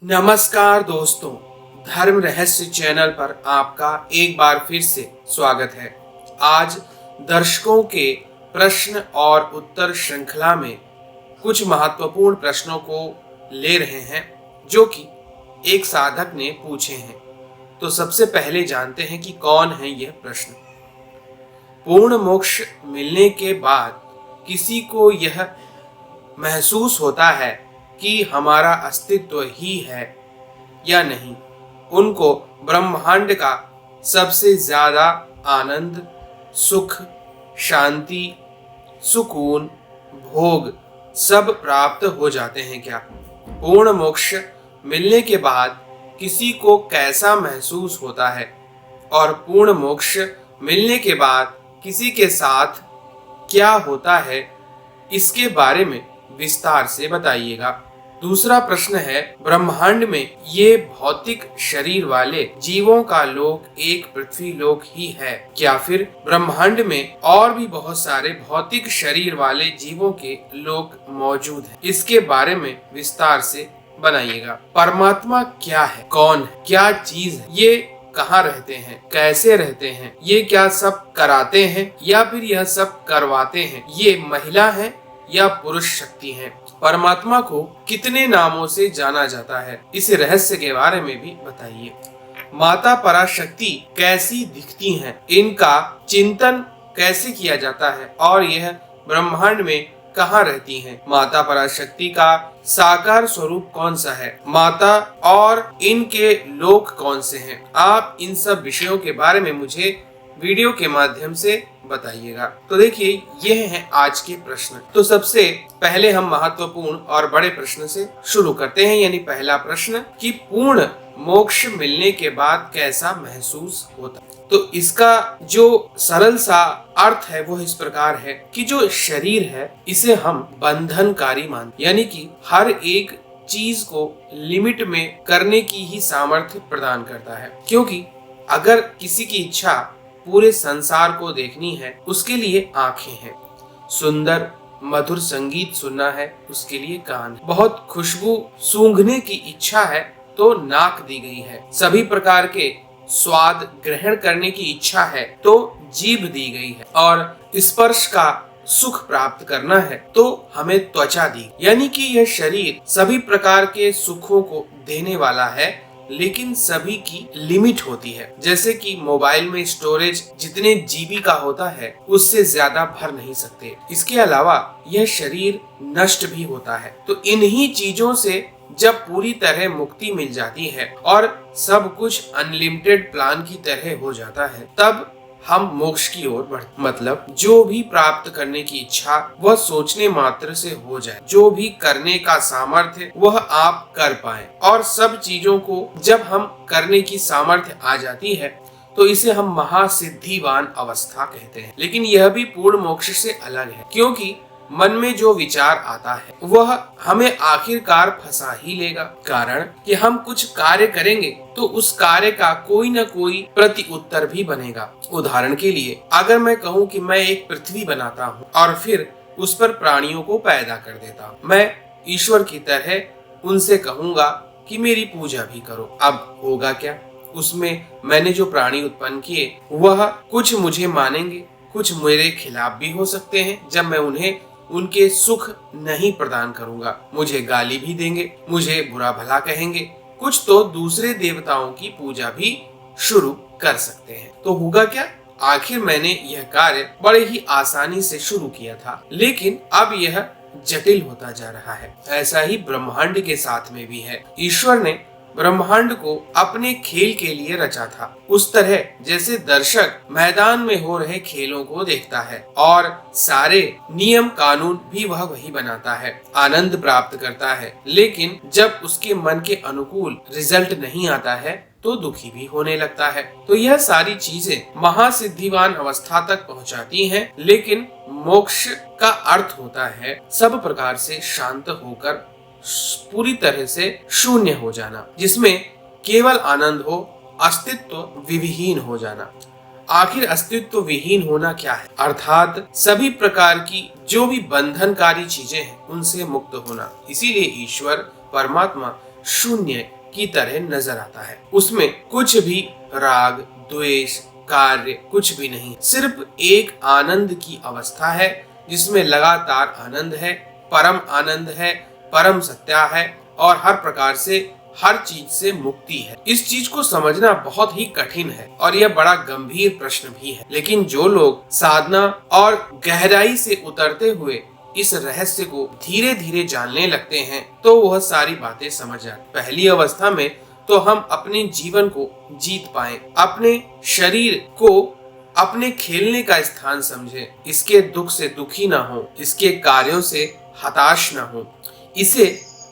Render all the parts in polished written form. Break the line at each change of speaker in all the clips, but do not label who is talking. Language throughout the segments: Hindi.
नमस्कार दोस्तों, धर्म रहस्य चैनल पर आपका एक बार फिर से स्वागत है। आज दर्शकों के प्रश्न और उत्तर श्रृंखला में कुछ महत्वपूर्ण प्रश्नों को ले रहे हैं जो कि एक साधक ने पूछे हैं। तो सबसे पहले जानते हैं कि कौन है यह प्रश्न। पूर्ण मोक्ष मिलने के बाद किसी को यह महसूस होता है कि हमारा अस्तित्व ही है या नहीं। उनको ब्रह्मांड का सबसे ज्यादा आनंद, सुख, शांति, सुकून, भोग सब प्राप्त हो जाते हैं क्या? पूर्ण मोक्ष मिलने के बाद किसी को कैसा महसूस होता है और पूर्ण मोक्ष मिलने के बाद किसी के साथ क्या होता है, इसके बारे में विस्तार से बताइएगा। दूसरा प्रश्न है, ब्रह्मांड में ये भौतिक शरीर वाले जीवों का लोक एक पृथ्वी लोक ही है क्या? फिर ब्रह्मांड में और भी बहुत सारे भौतिक शरीर वाले जीवों के लोक मौजूद हैं, इसके बारे में विस्तार से बनाइएगा। परमात्मा क्या है, कौन है, क्या चीज है, ये कहाँ रहते हैं, कैसे रहते हैं, ये क्या सब कराते हैं या फिर यह सब करवाते हैं, ये महिला है या पुरुष शक्ति है, परमात्मा को कितने नामों से जाना जाता है, इस रहस्य के बारे में भी बताइए। माता पराशक्ति कैसी दिखती हैं, इनका चिंतन कैसे किया जाता है और यह ब्रह्मांड में कहाँ रहती हैं? माता पराशक्ति का साकार स्वरूप कौन सा है? माता और इनके लोक कौन से हैं? आप इन सब विषयों के बारे में मुझे वीडियो के माध्यम से बताइएगा। तो देखिए, यह है आज के प्रश्न। तो सबसे पहले हम महत्वपूर्ण और बड़े प्रश्न से शुरू करते हैं, यानी पहला प्रश्न कि पूर्ण मोक्ष मिलने के बाद कैसा महसूस होता है। तो इसका जो सरल सा अर्थ है वो इस प्रकार है कि जो शरीर है इसे हम बंधनकारी मानते, यानी कि हर एक चीज को लिमिट में करने की ही सामर्थ्य प्रदान करता है। क्योंकि अगर किसी की इच्छा पूरे संसार को देखनी है, उसके लिए आंखें हैं, सुंदर मधुर संगीत सुनना है, उसके लिए कान है, बहुत खुशबू सूंघने की इच्छा है तो नाक दी गई है, सभी प्रकार के स्वाद ग्रहण करने की इच्छा है तो जीभ दी गई है, और स्पर्श का सुख प्राप्त करना है तो हमें त्वचा दी। यानी कि यह शरीर सभी प्रकार के सुखों को देने वाला है, लेकिन सभी की लिमिट होती है। जैसे कि मोबाइल में स्टोरेज जितने जीबी का होता है उससे ज्यादा भर नहीं सकते। इसके अलावा यह शरीर नष्ट भी होता है। तो इन्हीं चीजों से जब पूरी तरह मुक्ति मिल जाती है और सब कुछ अनलिमिटेड प्लान की तरह हो जाता है, तब हम मोक्ष की ओर बढ़ते। मतलब जो भी प्राप्त करने की इच्छा वह सोचने मात्र से हो जाए, जो भी करने का सामर्थ्य वह आप कर पाए, और सब चीजों को जब हम करने की सामर्थ्य आ जाती है तो इसे हम महासिद्धिवान अवस्था कहते हैं। लेकिन यह भी पूर्ण मोक्ष से अलग है, क्योंकि मन में जो विचार आता है वह हमें आखिरकार फंसा ही लेगा। कारण कि हम कुछ कार्य करेंगे तो उस कार्य का कोई न कोई प्रति उत्तर भी बनेगा। उदाहरण के लिए, अगर मैं कहूँ कि मैं एक पृथ्वी बनाता हूँ और फिर उस पर प्राणियों को पैदा कर देता हूँ, मैं ईश्वर की तरह उनसे कहूँगा कि मेरी पूजा भी करो। अब होगा क्या? उसमें मैंने जो प्राणी उत्पन्न किए वह कुछ मुझे मानेंगे, कुछ मेरे खिलाफ भी हो सकते हैं। जब मैं उन्हें उनके सुख नहीं प्रदान करूंगा, मुझे गाली भी देंगे, मुझे बुरा भला कहेंगे, कुछ तो दूसरे देवताओं की पूजा भी शुरू कर सकते हैं। तो होगा क्या? आखिर मैंने यह कार्य बड़े ही आसानी से शुरू किया था, लेकिन अब यह जटिल होता जा रहा है। ऐसा ही ब्रह्मांड के साथ में भी है। ईश्वर ने ब्रह्मांड को अपने खेल के लिए रचा था। उस तरह जैसे दर्शक मैदान में हो रहे खेलों को देखता है और सारे नियम कानून भी वह वही बनाता है, आनंद प्राप्त करता है, लेकिन जब उसके मन के अनुकूल रिजल्ट नहीं आता है तो दुखी भी होने लगता है। तो यह सारी चीजें महासिद्धिवान अवस्था तक पहुंचाती हैं, लेकिन मोक्ष का अर्थ होता है सब प्रकार से शांत होकर पूरी तरह से शून्य हो जाना, जिसमें केवल आनंद हो, अस्तित्व विहीन हो जाना। आखिर अस्तित्व विहीन होना क्या है? अर्थात सभी प्रकार की जो भी बंधनकारी चीजें हैं उनसे मुक्त होना। इसीलिए ईश्वर परमात्मा शून्य की तरह नजर आता है। उसमें कुछ भी राग, द्वेष, कार्य कुछ भी नहीं, सिर्फ एक आनंद की अवस्था है जिसमें लगातार आनंद है, परम आनंद है, परम सत्या है और हर प्रकार से हर चीज से मुक्ति है। इस चीज को समझना बहुत ही कठिन है और यह बड़ा गंभीर प्रश्न भी है, लेकिन जो लोग साधना और गहराई से उतरते हुए इस रहस्य को धीरे धीरे जानने लगते हैं तो वह सारी बातें समझ आती। पहली अवस्था में तो हम अपने जीवन को जीत पाएं, अपने शरीर को अपने खेलने का स्थान समझें, इसके दुख से दुखी ना हो, इसके कार्यों से हताश ना हो, इसे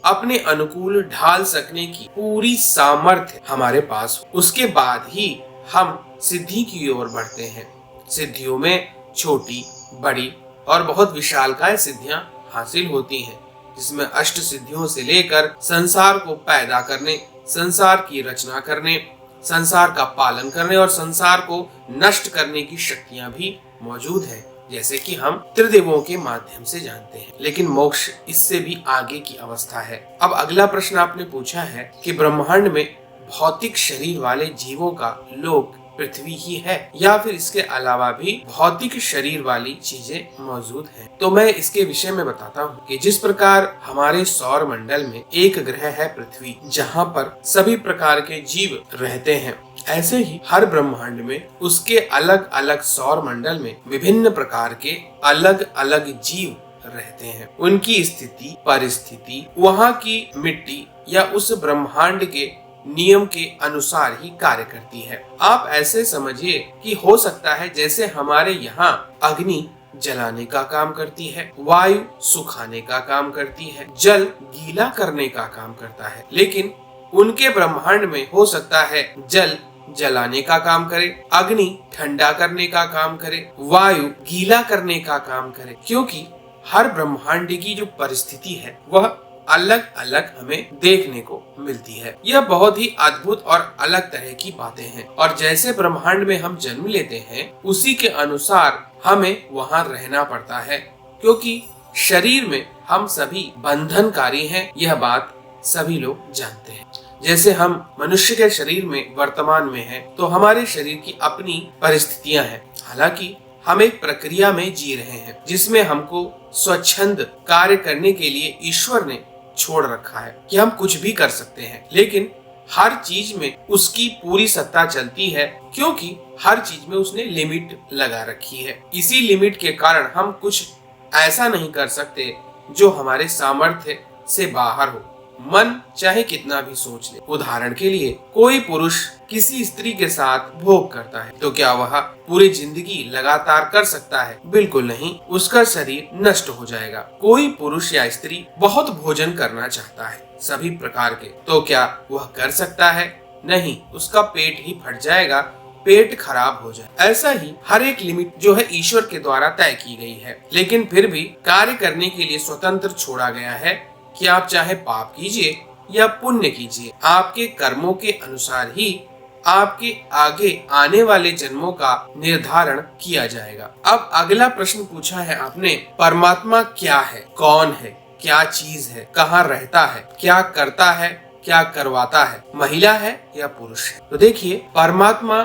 अपने अनुकूल ढाल सकने की पूरी सामर्थ्य हमारे पास हो। उसके बाद ही हम सिद्धि की ओर बढ़ते हैं। सिद्धियों में छोटी, बड़ी और बहुत विशालकाय सिद्धियां हासिल होती हैं, जिसमें अष्ट सिद्धियों से लेकर संसार को पैदा करने, संसार की रचना करने, संसार का पालन करने और संसार को नष्ट करने की शक्तियां भी मौजूद हैं, जैसे कि हम त्रिदेवों के माध्यम से जानते हैं। लेकिन मोक्ष इससे भी आगे की अवस्था है। अब अगला प्रश्न आपने पूछा है कि ब्रह्मांड में भौतिक शरीर वाले जीवों का लोक पृथ्वी ही है या फिर इसके अलावा भी भौतिक शरीर वाली चीजें मौजूद हैं। तो मैं इसके विषय में बताता हूँ कि जिस प्रकार हमारे सौर मंडल में एक ग्रह है पृथ्वी, जहाँ पर सभी प्रकार के जीव रहते हैं, ऐसे ही हर ब्रह्मांड में उसके अलग अलग सौर मंडल में विभिन्न प्रकार के अलग अलग जीव रहते हैं। उनकी स्थिति, परिस्थिति, वहाँ की मिट्टी या उस ब्रह्मांड के नियम के अनुसार ही कार्य करती है। आप ऐसे समझिए कि हो सकता है जैसे हमारे यहाँ अग्नि जलाने का काम करती है, वायु सुखाने का काम करती है, जल गीला करने का काम करता है, लेकिन उनके ब्रह्मांड में हो सकता है जल जलाने का काम करे, अग्नि ठंडा करने का काम करे, वायु गीला करने का काम करे, क्योंकि हर ब्रह्मांड की जो परिस्थिति है वह अलग अलग हमें देखने को मिलती है। यह बहुत ही अद्भुत और अलग तरह की बातें हैं और जैसे ब्रह्मांड में हम जन्म लेते हैं उसी के अनुसार हमें वहाँ रहना पड़ता है, क्योंकि शरीर में हम सभी बंधनकारी हैं, यह बात सभी लोग जानते हैं। जैसे हम मनुष्य के शरीर में वर्तमान में हैं, तो हमारे शरीर की अपनी परिस्थितियां हैं। हालांकि हम एक प्रक्रिया में जी रहे हैं जिसमें हमको स्वच्छंद कार्य करने के लिए ईश्वर ने छोड़ रखा है कि हम कुछ भी कर सकते हैं, लेकिन हर चीज में उसकी पूरी सत्ता चलती है, क्योंकि हर चीज में उसने लिमिट लगा रखी है। इसी लिमिट के कारण हम कुछ ऐसा नहीं कर सकते जो हमारे सामर्थ्य से बाहर हो, मन चाहे कितना भी सोच ले। उदाहरण के लिए कोई पुरुष किसी स्त्री के साथ भोग करता है तो क्या वह पूरी जिंदगी लगातार कर सकता है? बिल्कुल नहीं, उसका शरीर नष्ट हो जाएगा। कोई पुरुष या स्त्री बहुत भोजन करना चाहता है सभी प्रकार के, तो क्या वह कर सकता है? नहीं, उसका पेट ही फट जाएगा, पेट खराब हो जाए। ऐसा ही हर एक लिमिट जो है ईश्वर के द्वारा तय की गई है, लेकिन फिर भी कार्य करने के लिए स्वतंत्र छोड़ा गया है कि आप चाहे पाप कीजिए या पुण्य कीजिए, आपके कर्मों के अनुसार ही आपके आगे आने वाले जन्मों का निर्धारण किया जाएगा। अब अगला प्रश्न पूछा है आपने, परमात्मा क्या है, कौन है, क्या चीज है, कहाँ रहता है, क्या करता है, क्या करवाता है, महिला है या पुरुष है? तो देखिए, परमात्मा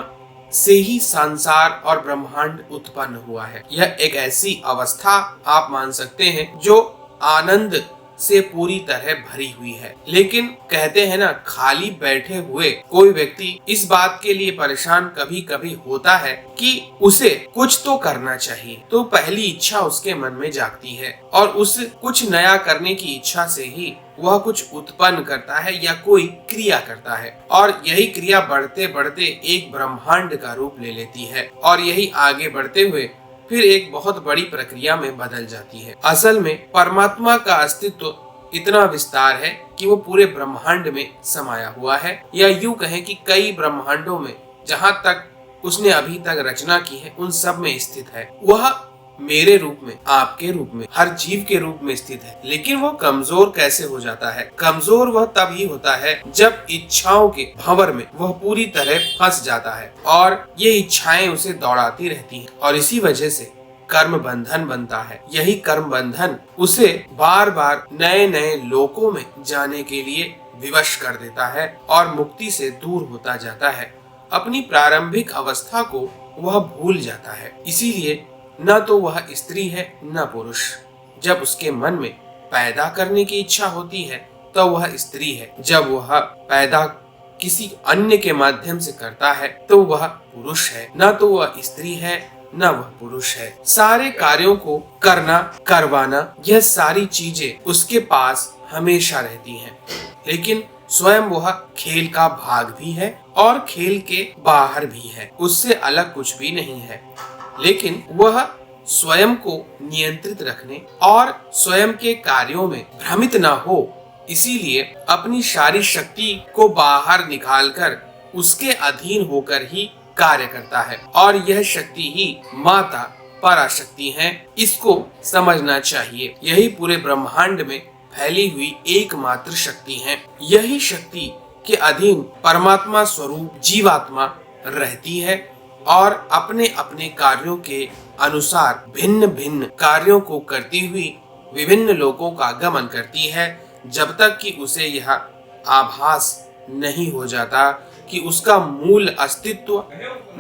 से ही संसार और ब्रह्मांड उत्पन्न हुआ है। यह एक ऐसी अवस्था आप मान सकते हैं जो आनंद से पूरी तरह भरी हुई है। लेकिन कहते हैं ना, खाली बैठे हुए कोई व्यक्ति इस बात के लिए परेशान कभी कभी होता है कि उसे कुछ तो करना चाहिए, तो पहली इच्छा उसके मन में जागती है और उस कुछ नया करने की इच्छा से ही वह कुछ उत्पन्न करता है या कोई क्रिया करता है, और यही क्रिया बढ़ते बढ़ते एक ब्रह्मांड का रूप ले लेती है और यही आगे बढ़ते हुए फिर एक बहुत बड़ी प्रक्रिया में बदल जाती है। असल में परमात्मा का अस्तित्व इतना विस्तार है कि वो पूरे ब्रह्मांड में समाया हुआ है, या यूं कहें कि कई ब्रह्मांडों में जहां तक उसने अभी तक रचना की है उन सब में स्थित है। वह मेरे रूप में, आपके रूप में, हर जीव के रूप में स्थित है। लेकिन वो कमजोर कैसे हो जाता है? कमजोर वह तभी होता है जब इच्छाओं के भंवर में वह पूरी तरह फंस जाता है और ये इच्छाएं उसे दौड़ाती रहती हैं और इसी वजह से कर्म बंधन बनता है। यही कर्म बंधन उसे बार बार नए नए लोकों में जाने के लिए विवश कर देता है और मुक्ति से दूर होता जाता है। अपनी प्रारंभिक अवस्था को वह भूल जाता है। इसीलिए न तो वह स्त्री है न पुरुष। जब उसके मन में पैदा करने की इच्छा होती है तो वह स्त्री है। जब वह पैदा किसी अन्य के माध्यम से करता है तो वह पुरुष है। न तो वह स्त्री है न वह पुरुष है। सारे कार्यों को करना, करवाना, यह सारी चीजें उसके पास हमेशा रहती हैं। लेकिन स्वयं वह खेल का भाग भी है और खेल के बाहर भी है। उससे अलग कुछ भी नहीं है। लेकिन वह स्वयं को नियंत्रित रखने और स्वयं के कार्यों में भ्रमित न हो, इसीलिए अपनी सारी शक्ति को बाहर निकालकर उसके अधीन होकर ही कार्य करता है। और यह शक्ति ही माता पराशक्ति है। इसको समझना चाहिए। यही पूरे ब्रह्मांड में फैली हुई एकमात्र शक्ति है। यही शक्ति के अधीन परमात्मा स्वरूप जीवात्मा रहती है और अपने अपने कार्यों के अनुसार भिन्न भिन्न कार्यों को करती हुई विभिन्न लोकों का गमन करती है, जब तक कि उसे यह आभास नहीं हो जाता कि उसका मूल अस्तित्व,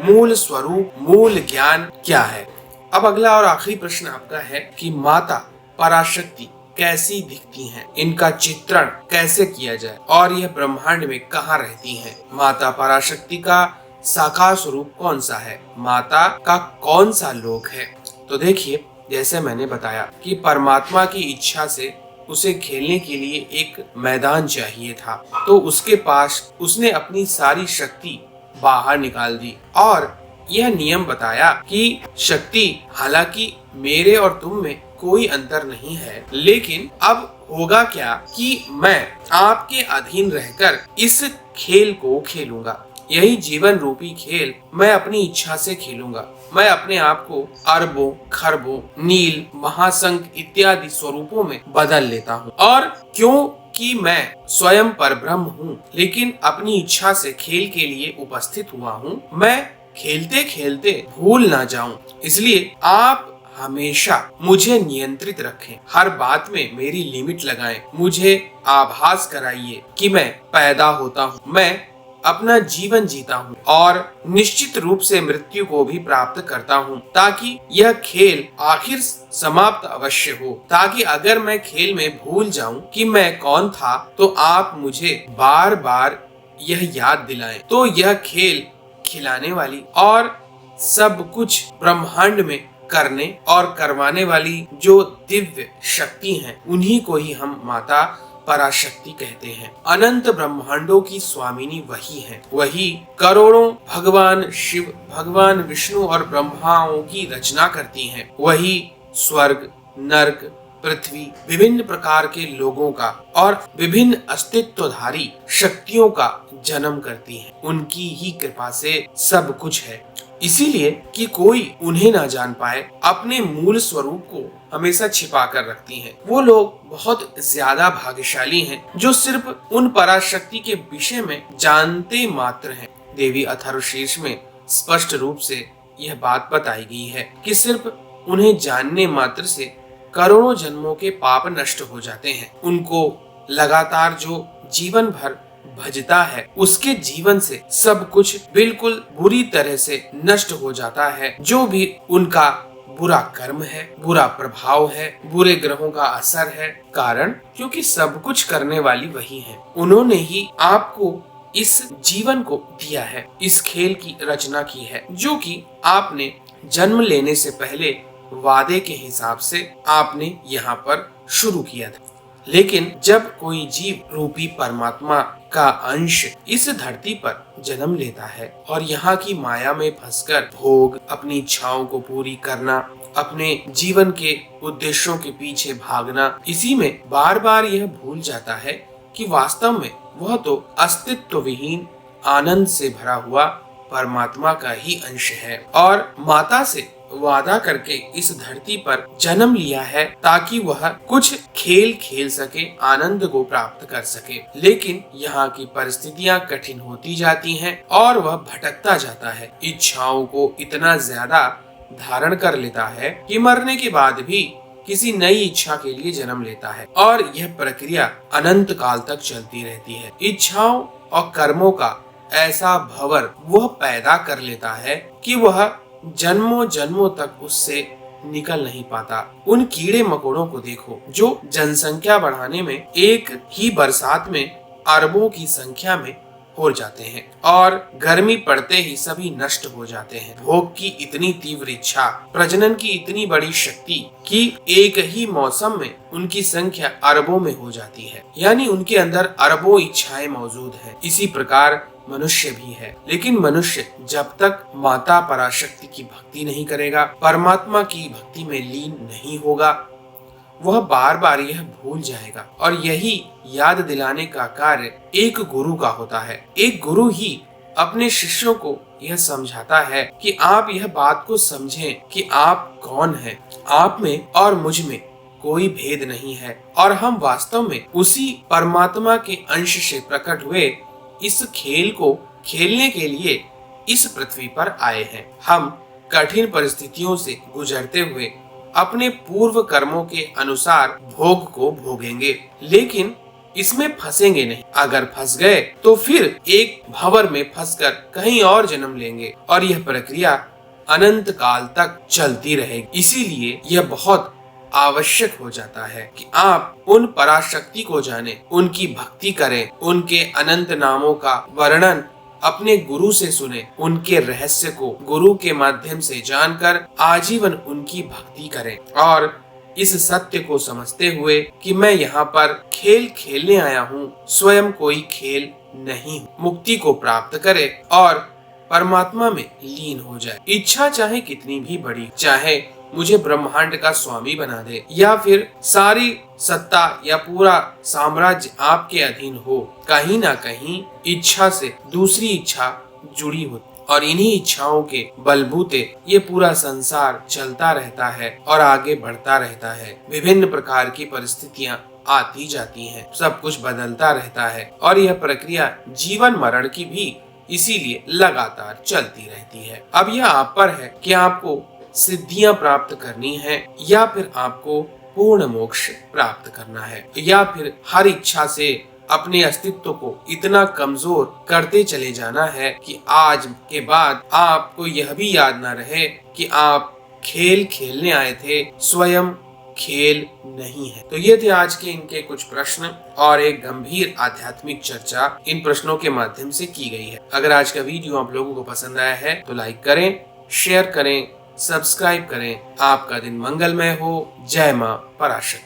मूल स्वरूप, मूल ज्ञान क्या है। अब अगला और आखिरी प्रश्न आपका है कि माता पराशक्ति कैसी दिखती हैं, इनका चित्रण कैसे किया जाए और यह ब्रह्मांड में कहाँ रहती हैं। माता पराशक्ति का साकार स्वरूप कौन सा है, माता का कौन सा लोक है। तो देखिए, जैसे मैंने बताया कि परमात्मा की इच्छा से उसे खेलने के लिए एक मैदान चाहिए था, तो उसके पास उसने अपनी सारी शक्ति बाहर निकाल दी और यह नियम बताया कि शक्ति, हालांकि मेरे और तुम में कोई अंतर नहीं है, लेकिन अब होगा क्या कि मैं आपके अधीन रहकर इस खेल को खेलूंगा। यही जीवन रूपी खेल मैं अपनी इच्छा से खेलूंगा। मैं अपने आप को अरबों, खरबों, नील, महासंख इत्यादि स्वरूपों में बदल लेता हूँ। और क्योंकि मैं स्वयं परब्रह्म हूँ, लेकिन अपनी इच्छा से खेल के लिए उपस्थित हुआ हूँ, मैं खेलते खेलते भूल ना जाऊं। इसलिए आप हमेशा मुझे नियंत्रित रखें। हर बात में मेरी लिमिट लगाएं। मुझे आभास कराइए कि मैं पैदा होता हूँ, मैं अपना जीवन जीता हूँ और निश्चित रूप से मृत्यु को भी प्राप्त करता हूँ, ताकि यह खेल आखिर समाप्त अवश्य हो। ताकि अगर मैं खेल में भूल जाऊं कि मैं कौन था, तो आप मुझे बार बार यह याद दिलाएं। तो यह खेल खिलाने वाली और सब कुछ ब्रह्मांड में करने और करवाने वाली जो दिव्य शक्ति हैं, उन्हीं को ही हम माता पराशक्ति कहते हैं। अनंत ब्रह्मांडों की स्वामिनी वही है। वही करोड़ों भगवान शिव, भगवान विष्णु और ब्रह्माओं की रचना करती हैं। वही स्वर्ग, नर्क, पृथ्वी, विभिन्न प्रकार के लोगों का और विभिन्न अस्तित्वधारी शक्तियों का जन्म करती हैं। उनकी ही कृपा से सब कुछ है। इसीलिए कि कोई उन्हें ना जान पाए, अपने मूल स्वरूप को हमेशा छिपा कर रखती हैं। वो लोग बहुत ज्यादा भाग्यशाली हैं जो सिर्फ उन पराशक्ति के विषय में जानते मात्र हैं। देवी अथर्वशीर्ष में स्पष्ट रूप से यह बात बताई गई है कि सिर्फ उन्हें जानने मात्र से करोड़ों जन्मों के पाप नष्ट हो जाते हैं। उनको लगातार जो जीवन भर भजता है, उसके जीवन से सब कुछ बिल्कुल बुरी तरह से नष्ट हो जाता है। जो भी उनका बुरा कर्म है, बुरा प्रभाव है, बुरे ग्रहों का असर है, कारण क्योंकि सब कुछ करने वाली वही है। उन्होंने ही आपको इस जीवन को दिया है, इस खेल की रचना की है, जो कि आपने जन्म लेने से पहले वादे के हिसाब से आपने यहाँ पर शुरू किया था। लेकिन जब कोई जीव रूपी परमात्मा का अंश इस धरती पर जन्म लेता है और यहाँ की माया में फंसकर भोग, अपनी इच्छाओं को पूरी करना, अपने जीवन के उद्देश्यों के पीछे भागना, इसी में बार बार यह भूल जाता है कि वास्तव में वह तो अस्तित्व विहीन आनंद से भरा हुआ परमात्मा का ही अंश है और माता से वादा करके इस धरती पर जन्म लिया है ताकि वह कुछ खेल खेल सके, आनंद को प्राप्त कर सके। लेकिन यहाँ की परिस्थितियाँ कठिन होती जाती हैं और वह भटकता जाता है। इच्छाओं को इतना ज्यादा धारण कर लेता है कि मरने के बाद भी किसी नई इच्छा के लिए जन्म लेता है और यह प्रक्रिया अनंत काल तक चलती रहती है। इच्छाओं और कर्मों का ऐसा भंवर वह पैदा कर लेता है कि वह जन्मों जन्मों तक उससे निकल नहीं पाता। उन कीड़े मकोड़ों को देखो जो जनसंख्या बढ़ाने में एक ही बरसात में अरबों की संख्या में हो जाते हैं और गर्मी पड़ते ही सभी नष्ट हो जाते हैं। भोग की इतनी तीव्र इच्छा, प्रजनन की इतनी बड़ी शक्ति कि एक ही मौसम में उनकी संख्या अरबों में हो जाती है, यानी उनके अंदर अरबों इच्छाएं मौजूद हैं। इसी प्रकार मनुष्य भी है, लेकिन मनुष्य जब तक माता पराशक्ति की भक्ति नहीं करेगा, परमात्मा की भक्ति में लीन नहीं होगा, वह बार बार यह भूल जाएगा। और यही याद दिलाने का कार्य एक गुरु का होता है। एक गुरु ही अपने शिष्यों को यह समझाता है कि आप यह बात को समझें कि आप कौन हैं। आप में और मुझ में कोई भेद नहीं है और हम वास्तव में उसी परमात्मा के अंश से प्रकट हुए इस खेल को खेलने के लिए इस पृथ्वी पर आए हैं। हम कठिन परिस्थितियों से गुजरते हुए अपने पूर्व कर्मों के अनुसार भोग को भोगेंगे, लेकिन इसमें फंसेंगे नहीं। अगर फंस गए तो फिर एक भंवर में फंसकर कहीं और जन्म लेंगे और यह प्रक्रिया अनंत काल तक चलती रहेगी। इसीलिए यह बहुत आवश्यक हो जाता है कि आप उन पराशक्ति को जानें, उनकी भक्ति करें, उनके अनंत नामों का वर्णन अपने गुरु से सुने, उनके रहस्य को गुरु के माध्यम से जानकर आजीवन उनकी भक्ति करें और इस सत्य को समझते हुए कि मैं यहाँ पर खेल खेलने आया हूँ, स्वयं कोई खेल नहीं, मुक्ति को प्राप्त करे और परमात्मा में लीन हो जाए। इच्छा चाहे कितनी भी बड़ी, चाहे मुझे ब्रह्मांड का स्वामी बना दे या फिर सारी सत्ता या पूरा साम्राज्य आपके अधीन हो, कहीं ना कहीं इच्छा से दूसरी इच्छा जुड़ी होती और इन्हीं इच्छाओं के बलबूते ये पूरा संसार चलता रहता है और आगे बढ़ता रहता है। विभिन्न प्रकार की परिस्थितियां आती जाती हैं, सब कुछ बदलता रहता है और यह प्रक्रिया जीवन मरण की भी इसीलिए लगातार चलती रहती है। अब यह आप पर है कि आपको सिद्धियां प्राप्त करनी है या फिर आपको पूर्ण मोक्ष प्राप्त करना है, या फिर हर इच्छा से अपने अस्तित्व को इतना कमजोर करते चले जाना है कि आज के बाद आपको यह भी याद ना रहे कि आप खेल खेलने आए थे, स्वयं खेल नहीं है। तो ये थे आज के इनके कुछ प्रश्न और एक गंभीर आध्यात्मिक चर्चा इन प्रश्नों के माध्यम से की गई है। अगर आज का वीडियो आप लोगों को पसंद आया है तो लाइक करें, शेयर करें, सब्सक्राइब करें। आपका दिन मंगलमय हो। जय मां पराशक्ति।